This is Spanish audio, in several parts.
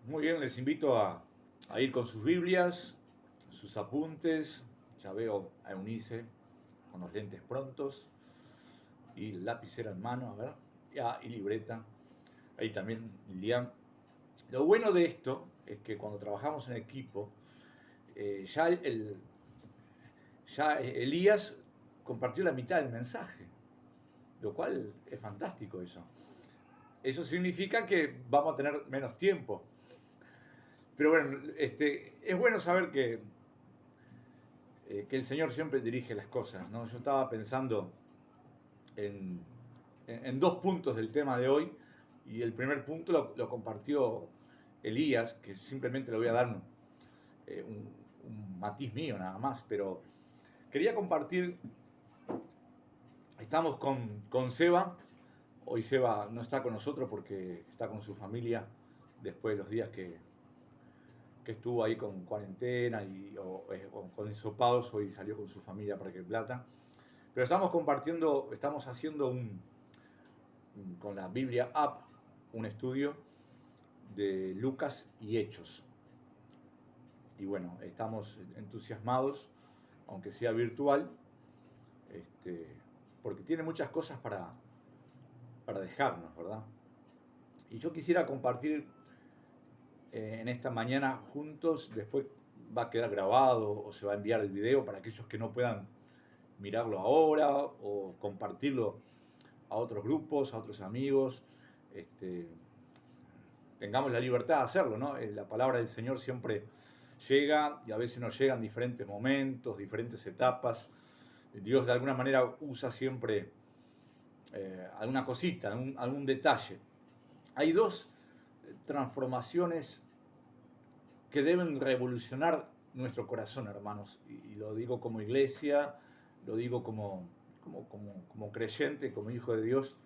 Muy bien, les invito a ir con sus Biblias, sus apuntes. Ya veo a Eunice con los lentes prontos y lapicera en mano, a ver, y libreta. Ahí también Lilian. Lo bueno de esto es que cuando trabajamos en equipo, ya, ya Elías compartió la mitad del mensaje, lo cual es fantástico eso. Eso significa que vamos a tener menos tiempo. Pero bueno, es bueno saber que el Señor siempre dirige las cosas, ¿no? Yo estaba pensando en, en dos puntos del tema de hoy, y el primer punto lo compartió Elías, que simplemente le voy a dar un matiz mío nada más, pero quería compartir, estamos con Seba. Hoy Seba no está con nosotros porque está con su familia después de los días que estuvo ahí con cuarentena o con hisopados. Hoy salió con su familia para que Plata. Pero estamos compartiendo, estamos haciendo con la Biblia App un estudio de Lucas y Hechos. Y bueno, estamos entusiasmados, aunque sea virtual, porque tiene muchas cosas para dejarnos, ¿verdad? Y yo quisiera compartir en esta mañana juntos, después va a quedar grabado o se va a enviar el video para aquellos que no puedan mirarlo ahora o compartirlo a otros grupos, a otros amigos. Tengamos la libertad de hacerlo, ¿no? La palabra del Señor siempre llega y a veces nos llegan diferentes momentos, diferentes etapas. Dios de alguna manera usa siempre alguna cosita, algún detalle. Hay dos transformaciones que deben revolucionar nuestro corazón, hermanos. Y lo digo como iglesia, lo digo como creyente, como hijo de Dios.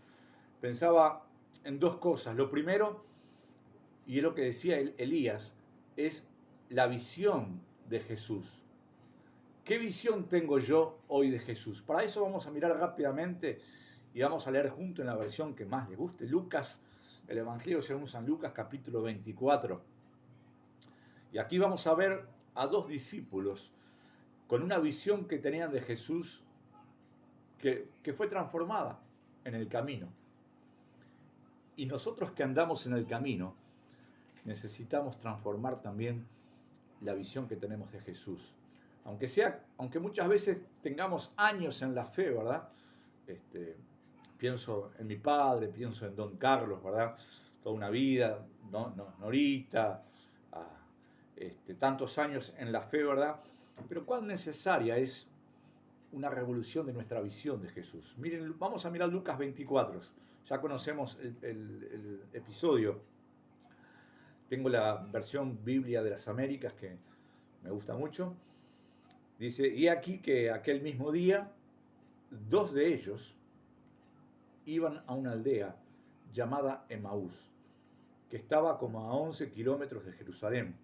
Pensaba en dos cosas. Lo primero, y es lo que decía Elías, es la visión de Jesús. ¿Qué visión tengo yo hoy de Jesús? Para eso vamos a mirar rápidamente y vamos a leer junto en la versión que más le guste, Lucas, el Evangelio según San Lucas, capítulo 24. Y aquí vamos a ver a dos discípulos con una visión que tenían de Jesús que fue transformada en el camino. Y nosotros que andamos en el camino, necesitamos transformar también la visión que tenemos de Jesús. Aunque muchas veces tengamos años en la fe, ¿verdad? Pienso en mi padre, pienso en Don Carlos, ¿verdad? Toda una vida, Norita, tantos años en la fe, ¿verdad? Pero cuán necesaria es una revolución de nuestra visión de Jesús. Miren, vamos a mirar Lucas 24. Ya conocemos el episodio. Tengo la versión Biblia de las Américas que me gusta mucho. Dice, y aquí que aquel mismo día, dos de ellos iban a una aldea llamada Emaús, que estaba como a 11 kilómetros de Jerusalén,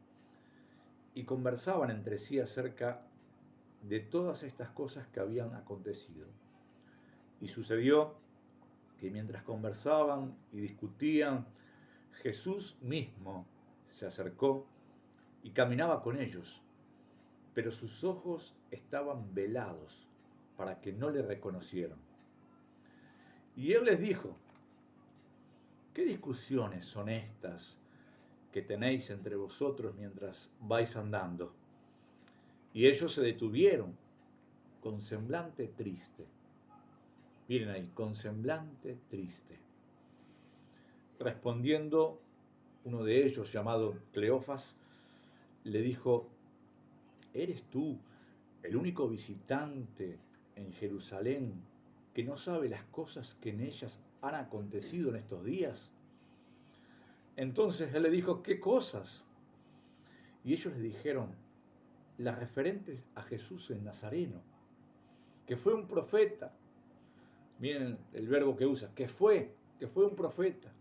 y conversaban entre sí acerca de todas estas cosas que habían acontecido. Y sucedió que mientras conversaban y discutían, Jesús mismo se acercó y caminaba con ellos, pero sus ojos estaban velados para que no le reconocieran. Y él les dijo, ¿qué discusiones son estas que tenéis entre vosotros mientras vais andando? Y ellos se detuvieron con semblante triste. Miren ahí, con semblante triste. Respondiendo, uno de ellos, llamado Cleofas, le dijo, ¿eres tú el único visitante en Jerusalén que no sabe las cosas que en ellas han acontecido en estos días? Entonces él le dijo, ¿qué cosas? Y ellos le dijeron, las referentes a Jesús el Nazareno, que fue un profeta. Miren el verbo que usa, que fue un profeta,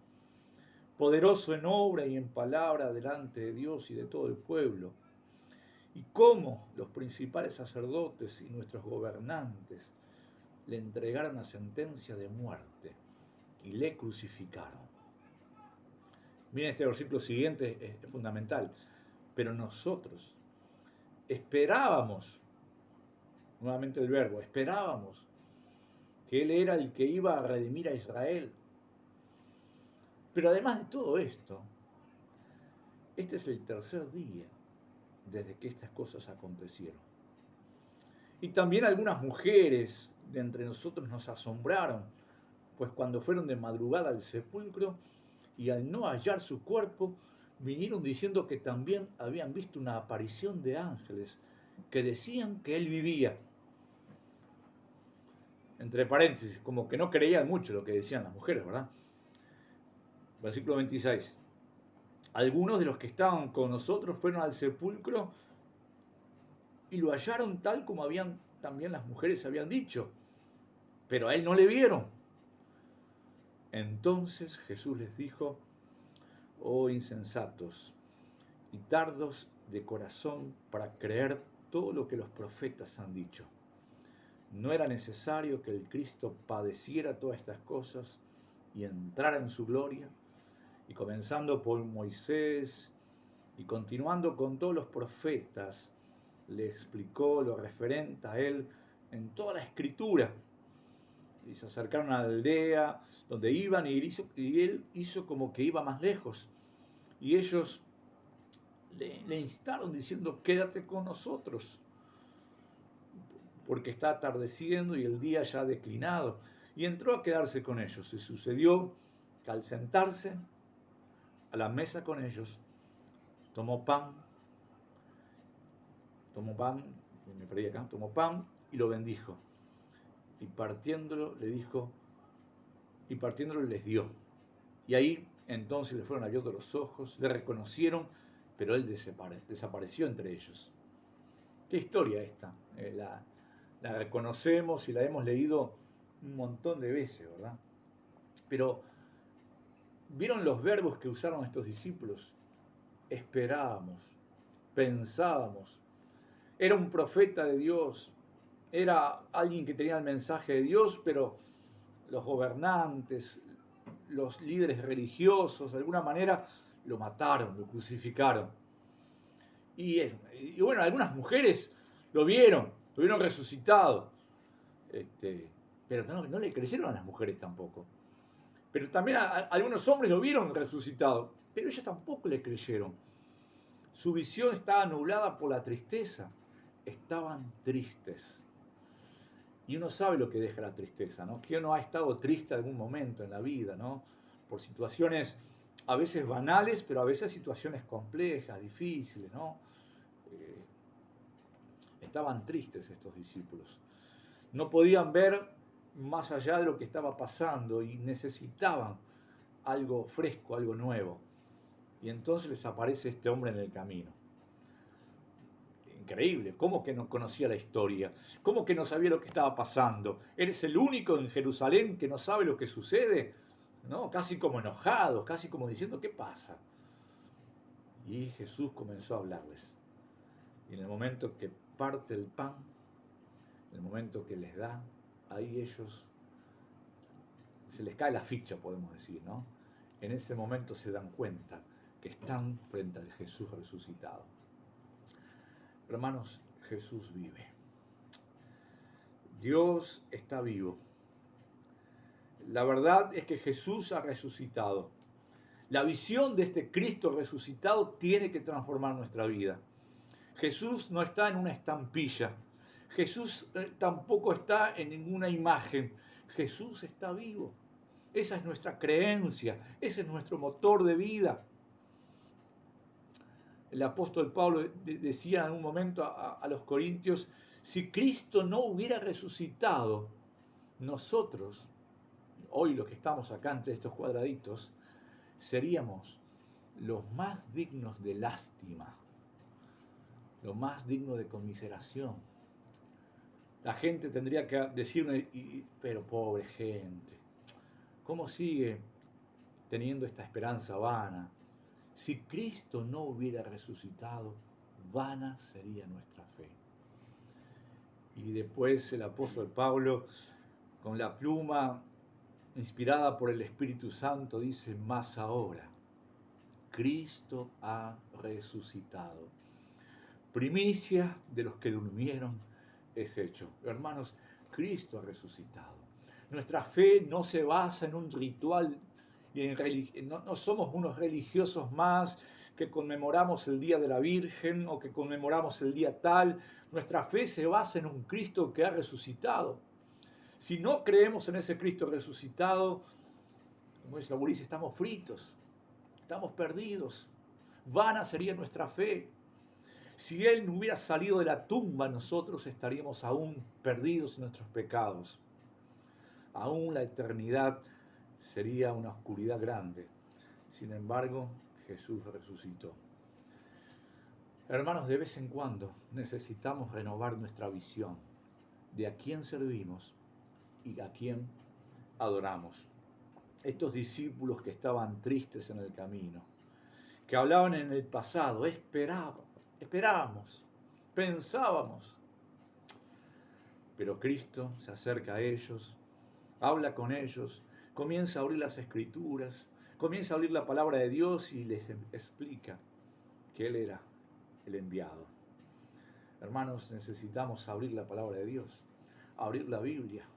poderoso en obra y en palabra delante de Dios y de todo el pueblo. Y cómo los principales sacerdotes y nuestros gobernantes le entregaron la sentencia de muerte y le crucificaron. Miren, este versículo siguiente es fundamental. Pero nosotros esperábamos, nuevamente el verbo, esperábamos que Él era el que iba a redimir a Israel. Pero además de todo esto, este es el tercer día desde que estas cosas acontecieron. Y también algunas mujeres de entre nosotros nos asombraron, pues cuando fueron de madrugada al sepulcro y al no hallar su cuerpo, vinieron diciendo que también habían visto una aparición de ángeles que decían que él vivía. Entre paréntesis, como que no creían mucho lo que decían las mujeres, ¿verdad? Versículo 26. Algunos de los que estaban con nosotros fueron al sepulcro y lo hallaron tal como habían también las mujeres habían dicho, pero a él no le vieron. Entonces Jesús les dijo: oh insensatos y tardos de corazón para creer todo lo que los profetas han dicho. ¿No era necesario que el Cristo padeciera todas estas cosas y entrara en su gloria? Y comenzando por Moisés y continuando con todos los profetas, le explicó lo referente a él en toda la escritura. Y se acercaron a la aldea donde iban y él hizo como que iba más lejos. Y ellos le instaron diciendo: quédate con nosotros, porque está atardeciendo y el día ya ha declinado. Y entró a quedarse con ellos. Y sucedió que al sentarse a la mesa con ellos, tomó pan, tomó pan y lo bendijo. Y partiéndolo les dio. Y ahí entonces le fueron abiertos los ojos, le reconocieron, pero él desapareció entre ellos. ¿Qué historia esta? La reconocemos y la hemos leído un montón de veces, ¿verdad? Pero, ¿vieron los verbos que usaron estos discípulos? Esperábamos, pensábamos. Era un profeta de Dios, era alguien que tenía el mensaje de Dios, pero los gobernantes, los líderes religiosos, de alguna manera lo mataron, lo crucificaron. Y bueno, algunas mujeres lo vieron resucitado. Pero no le creyeron a las mujeres tampoco. Pero también algunos hombres lo vieron resucitado, pero ellos tampoco le creyeron. Su visión estaba nublada por la tristeza. Estaban tristes. Y uno sabe lo que deja la tristeza, ¿no? Que uno ha estado triste en algún momento en la vida, ¿no? Por situaciones a veces banales, pero a veces situaciones complejas, difíciles, ¿no? Estaban tristes estos discípulos. No podían ver más allá de lo que estaba pasando y necesitaban algo fresco, algo nuevo. Y entonces les aparece este hombre en el camino. Increíble, ¿cómo que no conocía la historia? ¿Cómo que no sabía lo que estaba pasando? ¿Eres el único en Jerusalén que no sabe lo que sucede? ¿No? Casi como enojados, casi como diciendo: ¿qué pasa? Y Jesús comenzó a hablarles. Y en el momento que parte el pan, en el momento que les da, ahí ellos se les cae la ficha, podemos decir, ¿no? En ese momento se dan cuenta que están frente al Jesús resucitado. Hermanos, Jesús vive. Dios está vivo. La verdad es que Jesús ha resucitado. La visión de este Cristo resucitado tiene que transformar nuestra vida. Jesús no está en una estampilla. Jesús tampoco está en ninguna imagen. Jesús está vivo. Esa es nuestra creencia. Ese es nuestro motor de vida. El apóstol Pablo decía en un momento a los corintios: si Cristo no hubiera resucitado, nosotros, hoy los que estamos acá entre estos cuadraditos, seríamos los más dignos de lástima, los más dignos de conmiseración. La gente tendría que decirme: pero pobre gente, ¿cómo sigue teniendo esta esperanza vana? Si Cristo no hubiera resucitado, vana sería nuestra fe. Y después el apóstol Pablo, con la pluma inspirada por el Espíritu Santo, dice: más ahora, Cristo ha resucitado. Primicia de los que durmieron es hecho. Hermanos, Cristo ha resucitado. Nuestra fe no se basa en un ritual, no somos unos religiosos más que conmemoramos el Día de la Virgen o que conmemoramos el día tal. Nuestra fe se basa en un Cristo que ha resucitado. Si no creemos en ese Cristo resucitado, como dice la Ulises, estamos fritos, estamos perdidos. Vana sería nuestra fe. Si Él no hubiera salido de la tumba, nosotros estaríamos aún perdidos en nuestros pecados. Aún la eternidad sería una oscuridad grande. Sin embargo, Jesús resucitó. Hermanos, de vez en cuando necesitamos renovar nuestra visión de a quién servimos y a quién adoramos. Estos discípulos que estaban tristes en el camino, que hablaban en el pasado, esperábamos, pensábamos. Pero Cristo se acerca a ellos, habla con ellos, comienza a abrir las Escrituras, comienza a abrir la palabra de Dios y les explica que Él era el enviado. Hermanos, necesitamos abrir la palabra de Dios, abrir la Biblia.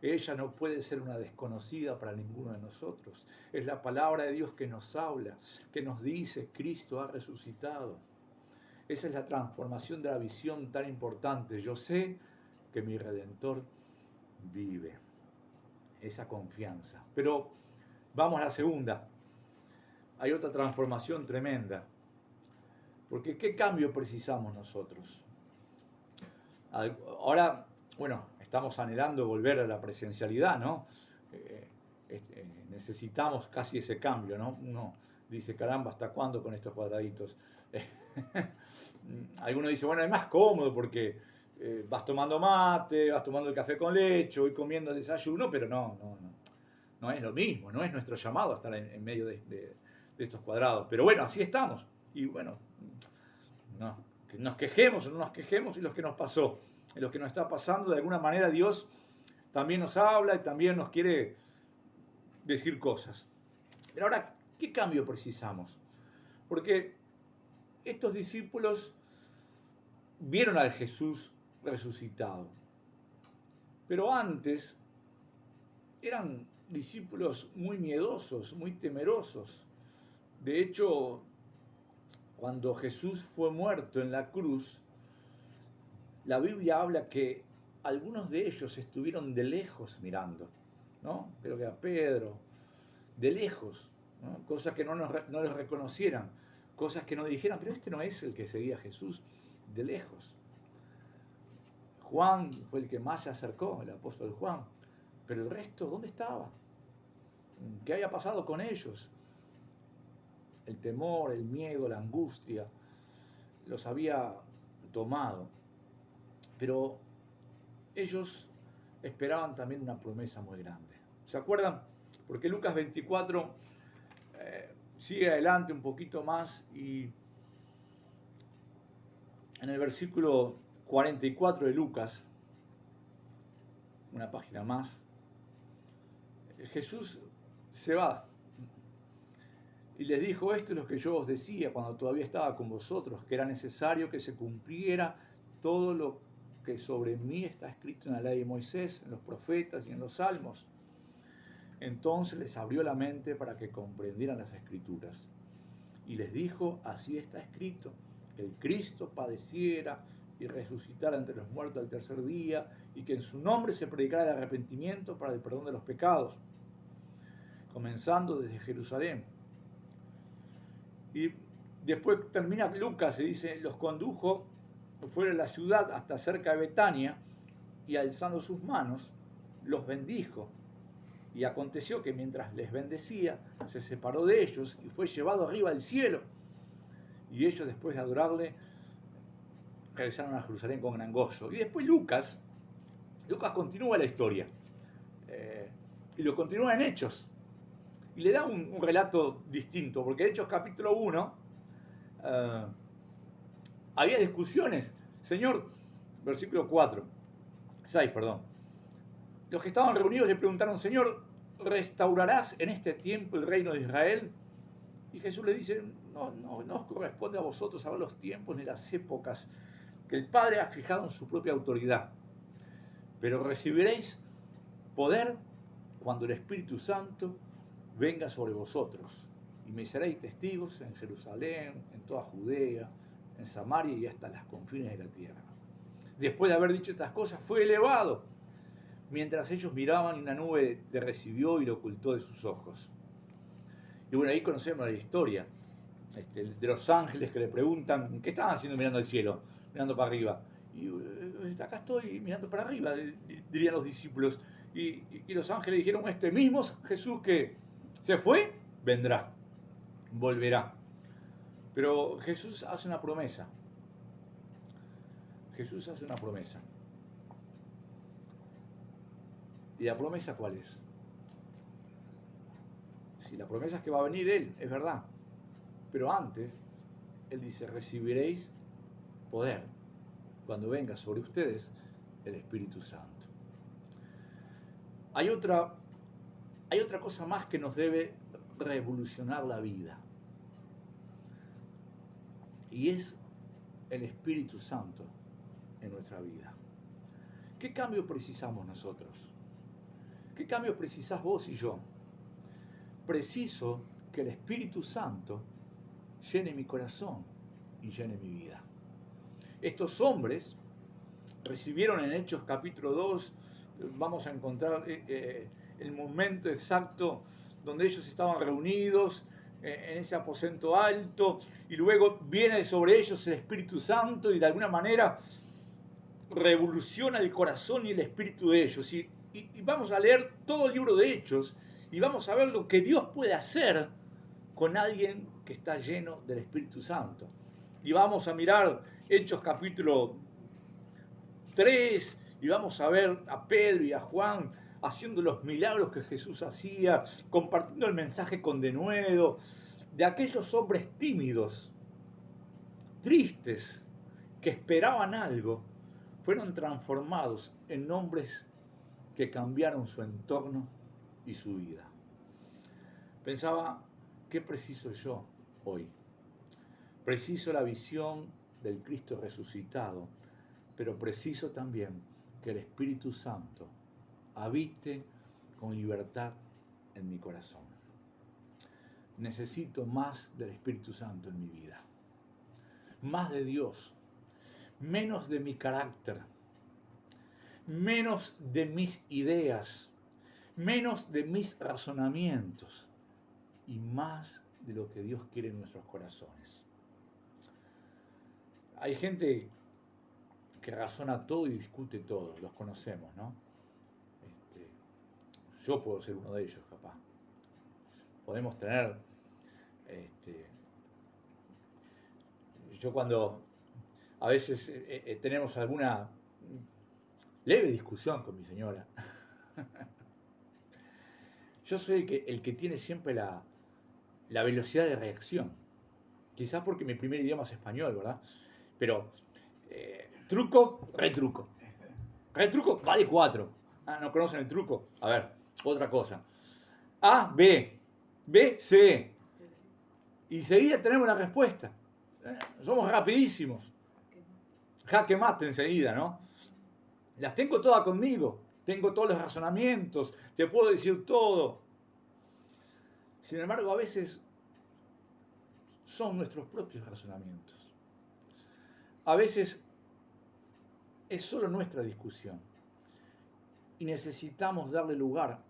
Ella no puede ser una desconocida para ninguno de nosotros. Es la palabra de Dios que nos habla, que nos dice, Cristo ha resucitado. Esa es la transformación de la visión tan importante. Yo sé que mi Redentor vive. Esa confianza. Pero vamos a la segunda. Hay otra transformación tremenda. Porque ¿qué cambio precisamos nosotros? Ahora, bueno, estamos anhelando volver a la presencialidad, ¿no? Necesitamos casi ese cambio, ¿no? Uno dice, caramba, ¿hasta cuándo con estos cuadraditos? Alguno dice, bueno, es más cómodo porque vas tomando mate, vas tomando el café con leche, voy comiendo el desayuno, pero no es lo mismo, no es nuestro llamado estar en medio de estos cuadrados. Pero bueno, así estamos. Y bueno, no, que nos quejemos o no nos quejemos y lo que nos pasó, y lo que nos está pasando, de alguna manera Dios también nos habla y también nos quiere decir cosas. Pero ahora, ¿qué cambio precisamos? Porque estos discípulos vieron al Jesús resucitado, pero antes eran discípulos muy miedosos, muy temerosos. De hecho, cuando Jesús fue muerto en la cruz, la Biblia habla que algunos de ellos estuvieron de lejos mirando, ¿no? Creo que a Pedro, de lejos, ¿no? Cosas que no les reconocieran, cosas que no dijeran, pero este no es el que seguía a Jesús, de lejos. Juan fue el que más se acercó, el apóstol Juan, pero el resto, ¿dónde estaba? ¿Qué había pasado con ellos? El temor, el miedo, la angustia los había tomado. Pero ellos esperaban también una promesa muy grande. ¿Se acuerdan? Porque Lucas 24 sigue adelante un poquito más y en el versículo 44 de Lucas, una página más, Jesús se va y les dijo, esto es lo que yo os decía cuando todavía estaba con vosotros, que era necesario que se cumpliera todo lo que sobre mí está escrito en la ley de Moisés, en los profetas y en los salmos. Entonces les abrió la mente para que comprendieran las Escrituras. Y les dijo, así está escrito, que el Cristo padeciera y resucitara entre los muertos al tercer día, y que en su nombre se predicara el arrepentimiento para el perdón de los pecados, comenzando desde Jerusalén. Y después termina Lucas y dice, los condujo fuera de la ciudad hasta cerca de Betania, y alzando sus manos, los bendijo. Y aconteció que mientras les bendecía, se separó de ellos y fue llevado arriba al cielo. Y ellos, después de adorarle, regresaron a Jerusalén con gran gozo. Y después Lucas continúa la historia. Y lo continúa en Hechos. Y le da un relato distinto, porque Hechos capítulo 1, había discusiones. Señor, versículo 6, los que estaban reunidos le preguntaron, Señor, ¿restaurarás en este tiempo el reino de Israel? Y Jesús le dice, no os corresponde a vosotros saber los tiempos ni las épocas que el Padre ha fijado en su propia autoridad, pero recibiréis poder cuando el Espíritu Santo venga sobre vosotros, y me seréis testigos en Jerusalén, en toda Judea, en Samaria y hasta las confines de la tierra. Después de haber dicho estas cosas, fue elevado. Mientras ellos miraban, una nube le recibió y lo ocultó de sus ojos. Y bueno, ahí conocemos la historia de los ángeles que le preguntan, ¿qué estaban haciendo mirando al cielo? Mirando para arriba. Y acá estoy mirando para arriba, dirían los discípulos. Y los ángeles dijeron, este mismo Jesús que se fue, vendrá, volverá. Pero Jesús hace una promesa. Jesús hace una promesa. ¿Y la promesa cuál es? Si la promesa es que va a venir Él, es verdad. Pero antes, Él dice, recibiréis poder cuando venga sobre ustedes el Espíritu Santo. Hay otra cosa más que nos debe revolucionar la vida. Y es el Espíritu Santo en nuestra vida. ¿Qué cambio precisamos nosotros? ¿Qué cambio precisás vos y yo? Preciso que el Espíritu Santo llene mi corazón y llene mi vida. Estos hombres recibieron en Hechos capítulo 2, vamos a encontrar el momento exacto donde ellos estaban reunidos en ese aposento alto, y luego viene sobre ellos el Espíritu Santo y de alguna manera revoluciona el corazón y el espíritu de ellos. Y vamos a leer todo el libro de Hechos y vamos a ver lo que Dios puede hacer con alguien que está lleno del Espíritu Santo. Y vamos a mirar Hechos capítulo 3 y vamos a ver a Pedro y a Juan haciendo los milagros que Jesús hacía, compartiendo el mensaje con denuedo, de aquellos hombres tímidos, tristes, que esperaban algo, fueron transformados en hombres que cambiaron su entorno y su vida. Pensaba, ¿qué preciso yo hoy? Preciso la visión del Cristo resucitado, pero preciso también que el Espíritu Santo habite con libertad en mi corazón. Necesito más del Espíritu Santo en mi vida, más de Dios, menos de mi carácter, menos de mis ideas, menos de mis razonamientos y más de lo que Dios quiere en nuestros corazones. Hay gente que razona todo y discute todo, los conocemos, ¿no? Yo puedo ser uno de ellos, capaz. Podemos tener, yo cuando a veces tenemos alguna leve discusión con mi señora, yo soy el que tiene siempre la velocidad de reacción. Quizás porque mi primer idioma es español, ¿verdad? Pero truco, retruco. Retruco vale 4. Ah, ¿no conocen el truco? A ver, otra cosa. A, B. B, C. Y enseguida tenemos la respuesta. Somos rapidísimos. Jaque mate enseguida, ¿no? Las tengo todas conmigo. Tengo todos los razonamientos. Te puedo decir todo. Sin embargo, a veces son nuestros propios razonamientos. A veces es solo nuestra discusión. Y necesitamos darle lugar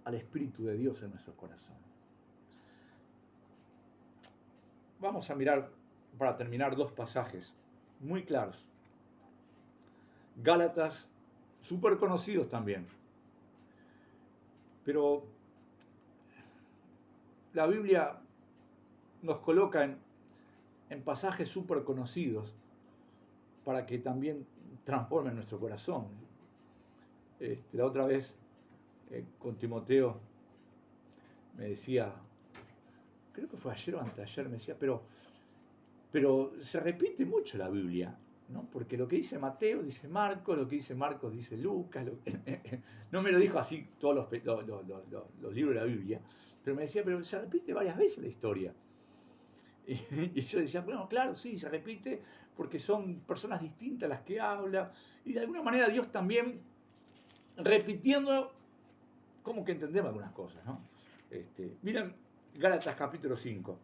al Espíritu de Dios en nuestro corazón. Vamos a mirar, para terminar, 2 pasajes muy claros. Gálatas, súper conocidos también. Pero la Biblia nos coloca en pasajes súper conocidos para que también transformen nuestro corazón. La otra vez con Timoteo me decía, creo que fue ayer o anteayer, me decía, pero se repite mucho la Biblia, ¿no? Porque lo que dice Mateo dice Marcos, lo que dice Marcos dice Lucas, no me lo dijo así todos los libros de la Biblia, pero me decía, pero se repite varias veces la historia. Y yo decía, bueno, claro, sí, se repite porque son personas distintas las que hablan. Y de alguna manera Dios también repitiendo, como que entendemos algunas cosas, ¿no? Miren Gálatas capítulo 5,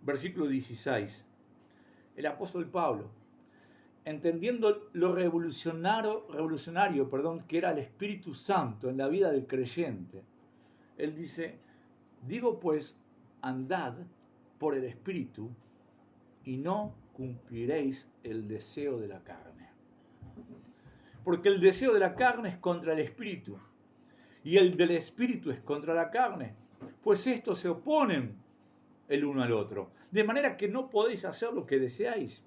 versículo 16. El apóstol Pablo, entendiendo lo revolucionario, que era el Espíritu Santo en la vida del creyente, él dice, digo pues, andad por el Espíritu y no cumpliréis el deseo de la carne. Porque el deseo de la carne es contra el Espíritu y el del Espíritu es contra la carne, pues estos se oponen el uno al otro, de manera que no podéis hacer lo que deseáis.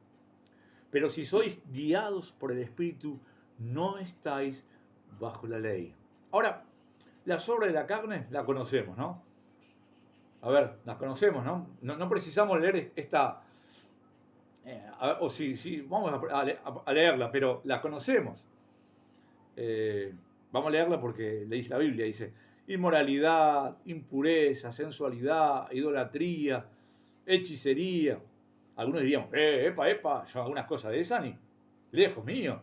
Pero si sois guiados por el Espíritu, no estáis bajo la ley. Ahora, las obras de la carne la conocemos, ¿no? A ver, las conocemos, ¿no? No precisamos leer esta... o sí, vamos a leerla, pero la conocemos. Vamos a leerla porque le dice la Biblia, dice, inmoralidad, impureza, sensualidad, idolatría, hechicería. Algunos diríamos, epa, yo algunas cosas de esas ni lejos mío.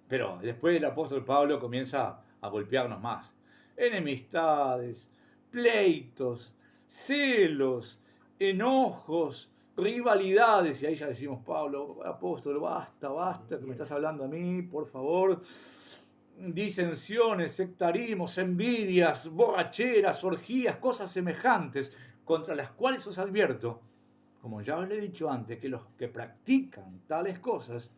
Pero después el apóstol Pablo comienza a golpearnos más. Enemistades, pleitos, celos, enojos, rivalidades. Y ahí ya decimos, Pablo, apóstol, basta, que me estás hablando a mí, por favor. Disensiones, sectarismos, envidias, borracheras, orgías, cosas semejantes, contra las cuales os advierto, como ya os he dicho antes, que los que practican tales cosas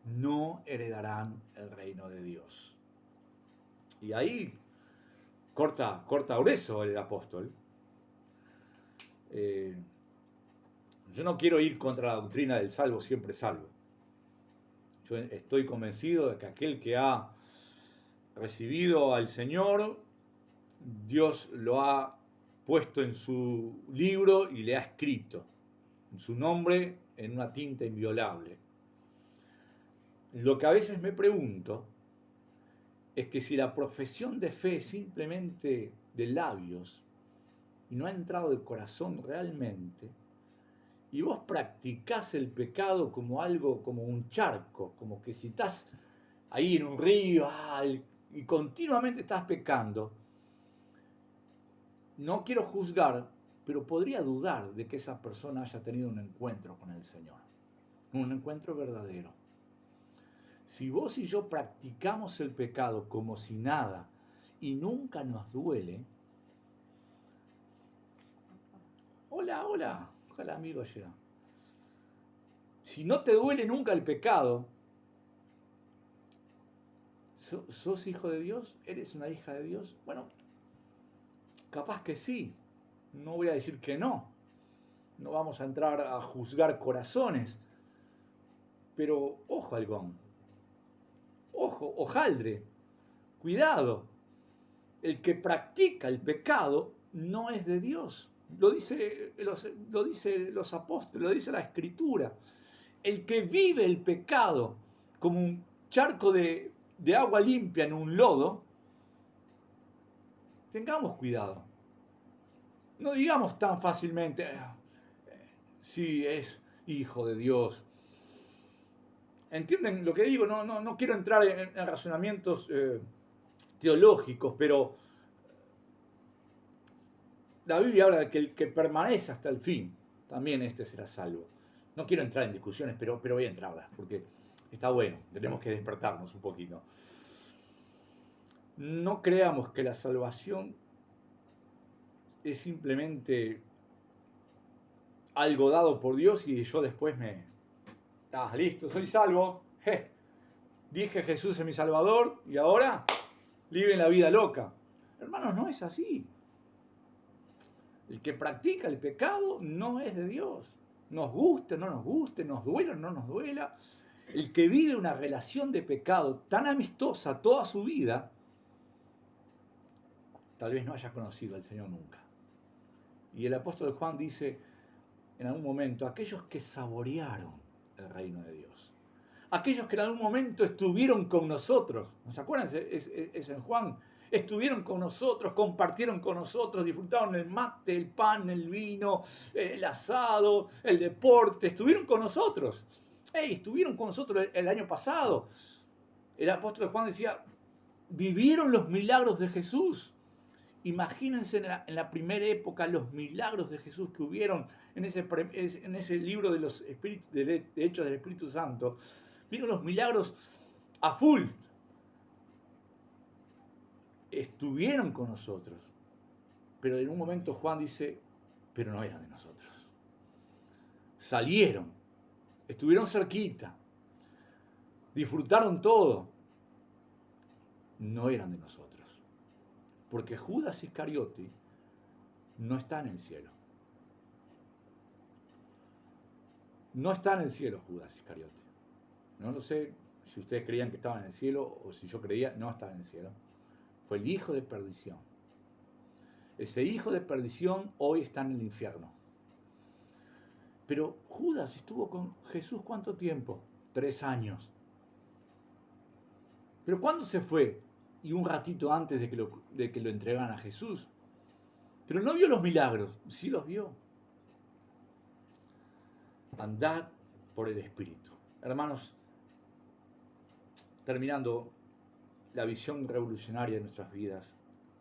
no heredarán el reino de Dios. Y ahí corta grueso el apóstol. Yo no quiero ir contra la doctrina del salvo siempre salvo. Yo estoy convencido de que aquel que ha recibido al Señor, Dios lo ha puesto en su libro y le ha escrito su nombre en una tinta inviolable. Lo que a veces me pregunto es que si la profesión de fe es simplemente de labios y no ha entrado del corazón realmente, y vos practicás el pecado como algo, como un charco, como que si estás ahí en un río y continuamente estás pecando, no quiero juzgar, pero podría dudar de que esa persona haya tenido un encuentro con el Señor, un encuentro verdadero. Si vos y yo practicamos el pecado como si nada y nunca nos duele, hola amigo llega. Si no te duele nunca el pecado, ¿sos hijo de Dios? ¿Eres una hija de Dios? Bueno, capaz que sí, no voy a decir que no. No vamos a entrar a juzgar corazones, pero ojo halcón, ojo, hojaldre, cuidado. El que practica el pecado no es de Dios. Lo dice los apóstoles, lo dice la Escritura. El que vive el pecado como un charco de agua limpia en un lodo, tengamos cuidado. No digamos tan fácilmente, sí, es hijo de Dios. ¿Entienden lo que digo? No quiero entrar en razonamientos teológicos, pero la Biblia habla de que el que permanece hasta el fin, también este será salvo. No quiero entrar en discusiones, pero voy a entrarlas, porque está bueno, tenemos que despertarnos un poquito. No creamos que la salvación es simplemente algo dado por Dios y yo después listo, soy salvo, dije Jesús es mi Salvador y ahora viven la vida loca. Hermanos, no es así. El que practica el pecado no es de Dios. Nos guste, no nos guste, nos duela, no nos duela. El que vive una relación de pecado tan amistosa toda su vida, tal vez no haya conocido al Señor nunca. Y el apóstol Juan dice en algún momento, aquellos que saborearon el reino de Dios, aquellos que en algún momento estuvieron con nosotros, ¿no se acuerdan? Es en Juan, estuvieron con nosotros, compartieron con nosotros, disfrutaron el mate, el pan, el vino, el asado, el deporte, estuvieron con nosotros. Estuvieron con nosotros el año pasado. El apóstol Juan decía, vivieron los milagros de Jesús. Imagínense en la primera época los milagros de Jesús que hubieron en ese libro de los de Hechos del Espíritu Santo. Vieron los milagros a full. Estuvieron con nosotros. Pero en un momento Juan dice, pero no eran de nosotros. Salieron, estuvieron cerquita, disfrutaron todo. No eran de nosotros. Porque Judas Iscariote no está en el cielo. No está en el cielo Judas Iscariote. No sé si ustedes creían que estaba en el cielo o si yo creía, no estaba en el cielo. Fue el hijo de perdición. Ese hijo de perdición hoy está en el infierno. Pero Judas estuvo con Jesús ¿cuánto tiempo? 3 años. Pero ¿cuándo se fue? Y un ratito antes de que lo entregaran a Jesús. Pero no vio los milagros, sí los vio. Andad por el Espíritu. Hermanos, terminando, la visión revolucionaria de nuestras vidas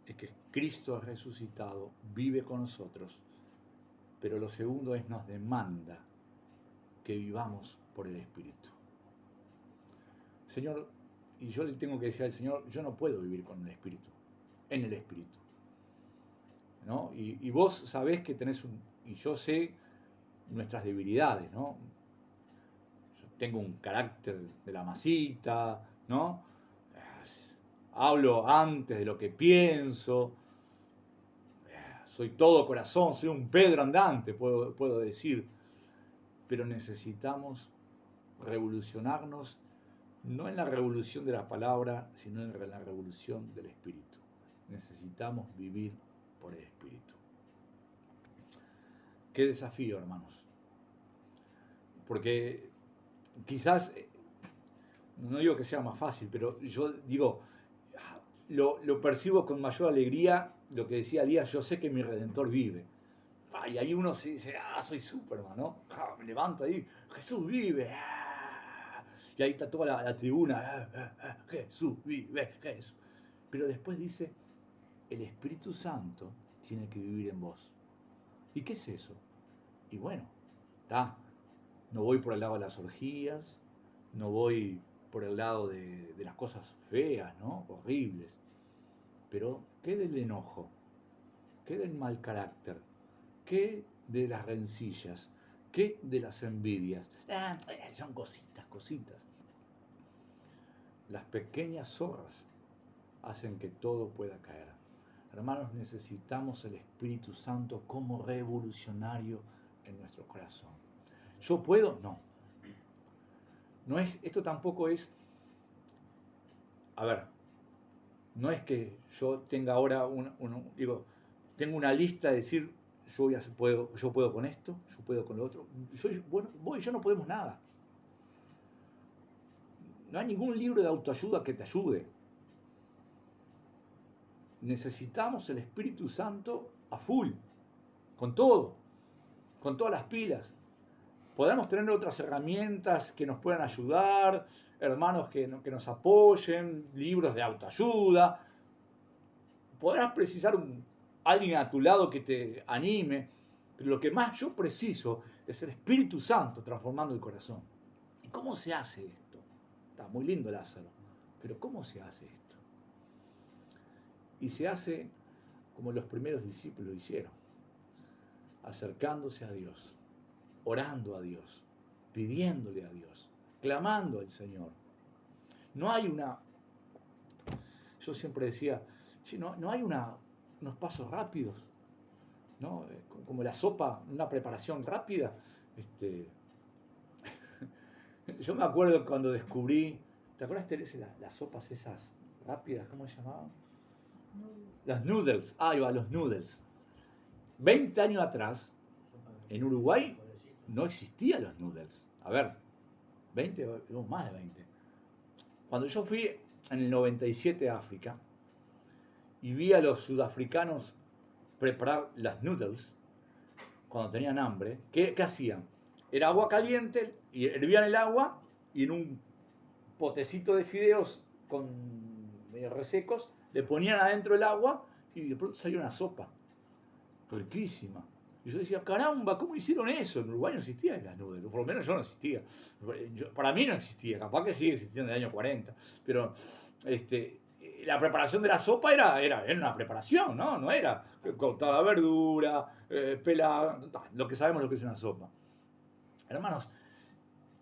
es que Cristo ha resucitado, vive con nosotros, pero lo segundo es nos demanda que vivamos por el Espíritu. Señor, y yo le tengo que decir al Señor, yo no puedo vivir con el Espíritu, en el Espíritu. ¿No? Y vos sabés que tenés y yo sé nuestras debilidades, ¿no? Yo tengo un carácter de la masita, ¿no? Hablo antes de lo que pienso, soy todo corazón, soy un Pedro andante, puedo decir, pero necesitamos revolucionarnos, no en la revolución de la palabra, sino en la revolución del Espíritu. Necesitamos vivir por el Espíritu. Qué desafío, hermanos. Porque quizás, no digo que sea más fácil, pero yo digo, lo percibo con mayor alegría, lo que decía Elías, yo sé que mi Redentor vive. Y ahí uno se dice, soy Superman, ¿no? Me levanto ahí, Jesús vive. Y ahí está toda la tribuna, Jesús vive, Jesús. Pero después dice, el Espíritu Santo tiene que vivir en vos. ¿Y qué es eso? Y bueno, no voy por el lado de las orgías, no voy por el lado de las cosas feas, ¿no? Horribles. Pero, ¿qué del enojo? ¿Qué del mal carácter? ¿Qué de las rencillas? ¿Qué de las envidias? Son cositas. Las pequeñas zorras hacen que todo pueda caer. Hermanos, necesitamos el Espíritu Santo como revolucionario en nuestro corazón. ¿Yo puedo? No. Esto tampoco es, no es que yo tenga ahora tengo una lista de decir, yo puedo con esto, yo puedo con lo otro. Vos y yo no podemos nada. No hay ningún libro de autoayuda que te ayude. Necesitamos el Espíritu Santo a full, con todo, con todas las pilas. Podemos tener otras herramientas que nos puedan ayudar, hermanos que nos apoyen, libros de autoayuda. Podrás precisar alguien a tu lado que te anime, pero lo que más yo preciso es el Espíritu Santo transformando el corazón. ¿Y cómo se hace esto? Está muy lindo Lázaro, pero ¿cómo se hace esto? Y se hace como los primeros discípulos hicieron, acercándose a Dios, orando a Dios, pidiéndole a Dios, clamando al Señor. No hay yo siempre decía, no hay unos pasos rápidos, ¿no? Como la sopa, una preparación rápida. Yo me acuerdo cuando descubrí, ¿te acuerdas, Teresa, las sopas esas rápidas, cómo se llamaban? Las noodles, los noodles. 20 años atrás, en Uruguay, no existían los noodles. más de 20. Cuando yo fui en el 97 a África, y vi a los sudafricanos preparar las noodles cuando tenían hambre. ¿Qué hacían? Era agua caliente, y hervían el agua y en un potecito de fideos con medio resecos le ponían adentro el agua y de pronto salía una sopa riquísima. Y yo decía, caramba, ¿cómo hicieron eso? En Uruguay no existía las noodles, por lo menos yo no existía. Para mí no existía, capaz que sigue existiendo en el año 40, pero la preparación de la sopa era una preparación, ¿no? No era cortada verdura, pelada, lo que sabemos lo que es una sopa. Hermanos,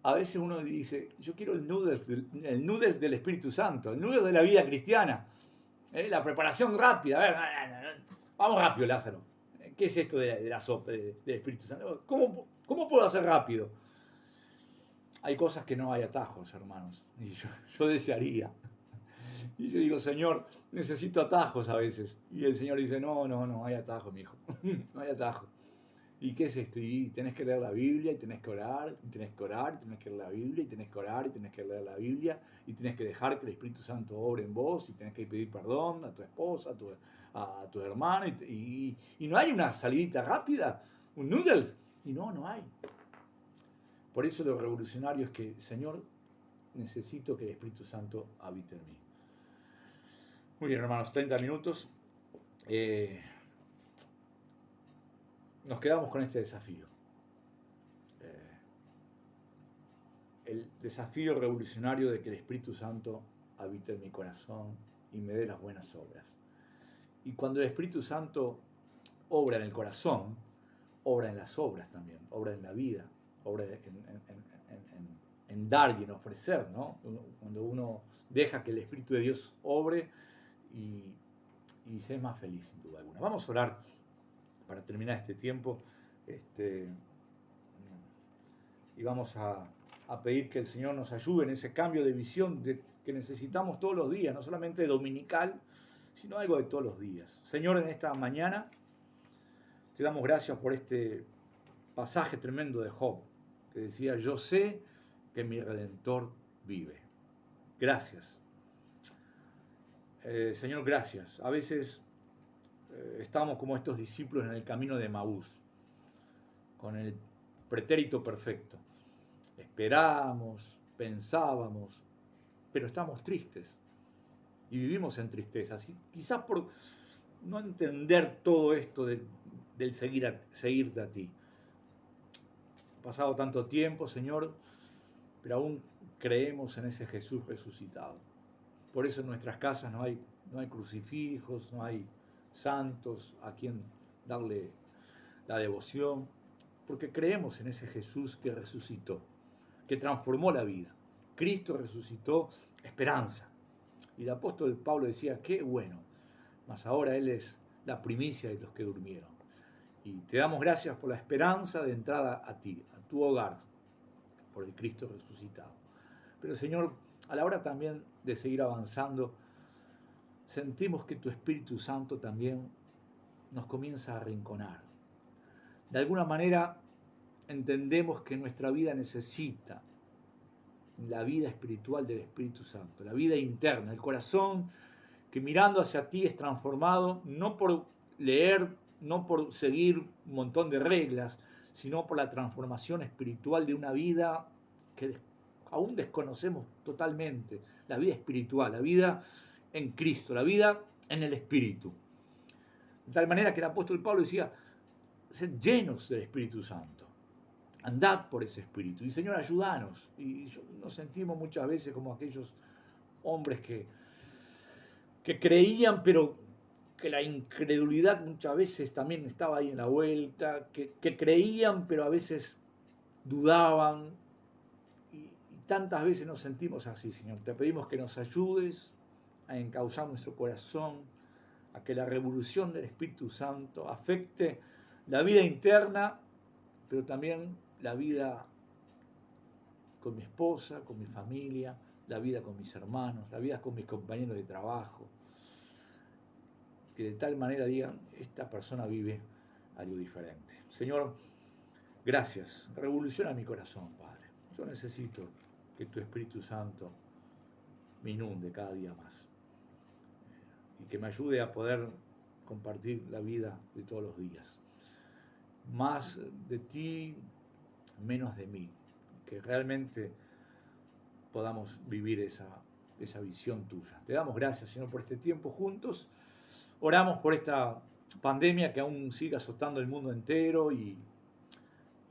a veces uno dice, yo quiero el noodles del Espíritu Santo, el noodles de la vida cristiana, la preparación rápida. A ver, vamos rápido, Lázaro. ¿Qué es esto de la sopa del Espíritu Santo? ¿Cómo puedo hacer rápido? Hay cosas que no hay atajos, hermanos. Y yo desearía. Y yo digo, Señor, necesito atajos a veces. Y el Señor dice, no hay atajos, mi hijo. No hay atajos. ¿Y qué es esto? Y tenés que leer la Biblia, y tenés que orar, y tenés que orar, y tenés que leer la Biblia, y tenés que orar, y tenés que leer la Biblia, y tenés que dejar que el Espíritu Santo obre en vos, y tenés que pedir perdón a tu esposa, a tu hermano, y no hay una salidita rápida, un noodles, y no hay. Por eso lo revolucionario es que, Señor, necesito que el Espíritu Santo habite en mí. Muy bien, hermanos, 30 minutos. Nos quedamos con este desafío. El desafío revolucionario de que el Espíritu Santo habite en mi corazón y me dé las buenas obras. Y cuando el Espíritu Santo obra en el corazón, obra en las obras también, obra en la vida, obra en dar y en ofrecer, ¿no? Cuando uno deja que el Espíritu de Dios obre y se es más feliz, sin duda alguna. Vamos a orar para terminar este tiempo, y vamos a pedir que el Señor nos ayude en ese cambio de visión que necesitamos todos los días, no solamente dominical, sino algo de todos los días. Señor, en esta mañana te damos gracias por este pasaje tremendo de Job, que decía, yo sé que mi Redentor vive. Gracias. Señor, gracias. A veces estamos como estos discípulos en el camino de Emaús, con el pretérito perfecto. Esperábamos, pensábamos, pero estamos tristes y vivimos en tristezas. Y quizás por no entender todo esto del seguirte a ti. Ha pasado tanto tiempo, Señor, pero aún creemos en ese Jesús resucitado. Por eso en nuestras casas no hay crucifijos, no hay santos a quien darle la devoción, porque creemos en ese Jesús que resucitó, que transformó la vida. Cristo resucitó, esperanza. Y el apóstol Pablo decía, qué bueno, mas ahora Él es la primicia de los que durmieron. Y te damos gracias por la esperanza de entrada a ti, a tu hogar, por el Cristo resucitado. Pero Señor, a la hora también de seguir avanzando, sentimos que tu Espíritu Santo también nos comienza a arrinconar. De alguna manera entendemos que nuestra vida necesita la vida espiritual del Espíritu Santo, la vida interna, el corazón que mirando hacia ti es transformado, no por leer, no por seguir un montón de reglas, sino por la transformación espiritual de una vida que aún desconocemos totalmente, la vida espiritual, la vida en Cristo, la vida en el Espíritu. De tal manera que el apóstol Pablo decía, sed llenos del Espíritu Santo, andad por ese Espíritu. Y Señor, ayúdanos. Y nos sentimos muchas veces como aquellos hombres que creían, pero que la incredulidad muchas veces también estaba ahí en la vuelta, que creían, pero a veces dudaban. Y tantas veces nos sentimos así, Señor. Te pedimos que nos ayudes a encauzar nuestro corazón, a que la revolución del Espíritu Santo afecte la vida interna, pero también la vida con mi esposa, con mi familia, la vida con mis hermanos, la vida con mis compañeros de trabajo. Que de tal manera digan, esta persona vive algo diferente. Señor, gracias. Revoluciona mi corazón, Padre. Yo necesito que tu Espíritu Santo me inunde cada día más. y que me ayude a poder compartir la vida de todos los días. Más de ti, menos de mí. Que realmente podamos vivir esa visión tuya. Te damos gracias, Señor, por este tiempo juntos. Oramos por esta pandemia que aún sigue azotando el mundo entero y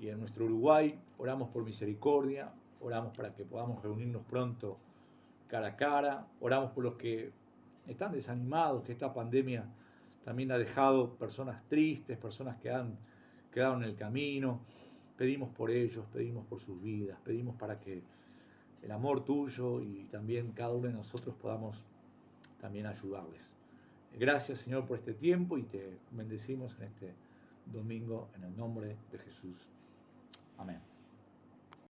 en nuestro Uruguay. Oramos por misericordia. Oramos para que podamos reunirnos pronto cara a cara. Oramos por los que están desanimados, que esta pandemia también ha dejado personas tristes, personas que han quedado en el camino. Pedimos por ellos, pedimos por sus vidas, pedimos para que el amor tuyo y también cada uno de nosotros podamos también ayudarles. Gracias, Señor, por este tiempo y te bendecimos en este domingo en el nombre de Jesús. Amén.